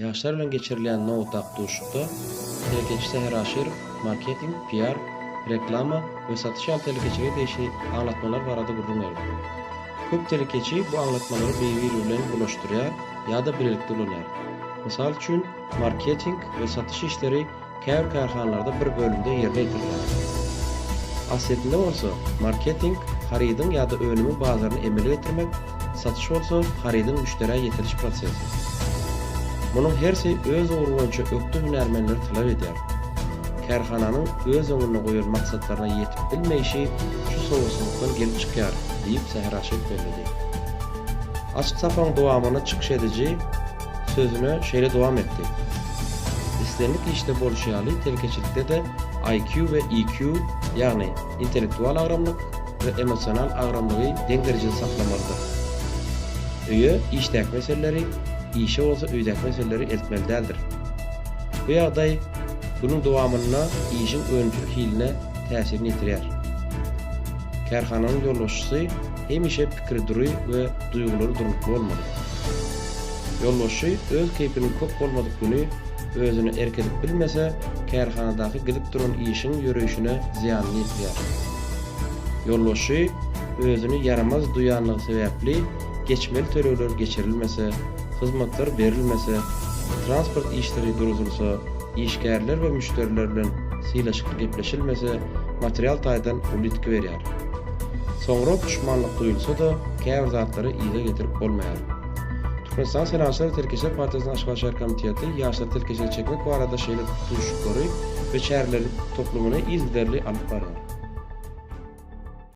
Ýaşlar bilen geçirilen nowdak duşukda telekeçi Seher Aşyrov marketing, PR, reklama we satış ýaly telekeçige değişik anlatmalar barada gurrun berdi. Köp telekeçi bu anlatmaları beýbiri bilen ulaşdyrýar ýa-da birlikde bolar. Mysal üçin marketing we satış işleri käbir karhanalarda bir bölümde ýerine ýetirilýär. Aslynda bolsa marketing harydyň ýa-da önümi bazaryny emele getirmek, satış bolsa harydyň müşteriye ýetiriş prosesi. Bunun hersi öz uğrunca öktü hünermenleri talep eder. Kerhananyň öz öňüne goýan maksatlaryna ýetip bilmeýişi şu soňsuzlukdan gelip çykýar, diýip Seher Aşyrov bellädi. Açyk sapaň dowamyny çykyş edici sözüne şeýle dowam etdi. İstenlik işte bolşýaly telekeçilikde de IQ ve EQ, ýagny intellektual agramlyk ve emosional agramlygy deň derejede saklamalydyr. Öýe işdäki meseleleri, işe olsa öýdäki meseleleri eltmeli däldir. Bu ýagdaý bunun dowamyna işin öňçülük hiline täsirini ýetirýär. Kerhananyň ýolbaşçysy hemişe pikir duruy we duýgulary durmukly bolmaly. Ýolbaşçy öz keypiniň köp bolmadyk güni özüni erkedip bilmese, kerhanadaky gidip duran işin ýörüşine ziýanyny ýetirýär. Ýolbaşçy özüni yaramaz duýanlygy sebäpli geçmeli töreler geçirilmese, hyzmatlar berilmese, transport işleri durulsa, işgärler we müşteriler bilen sylaşyk gepleşilmese, material taýdan ulitki berýär. Soňra düşmanlyk duýulsa da, käbir zatlary ýyga getirip bolmaýar. Türkmenistan Senatyny Terkeçe Partiýasynyň Aşgabat şäher komiteti ýaşlar terkeçe çekmek barada şeýle tutuşuklary we çäherleri toplumyny izlerli alyp barýar.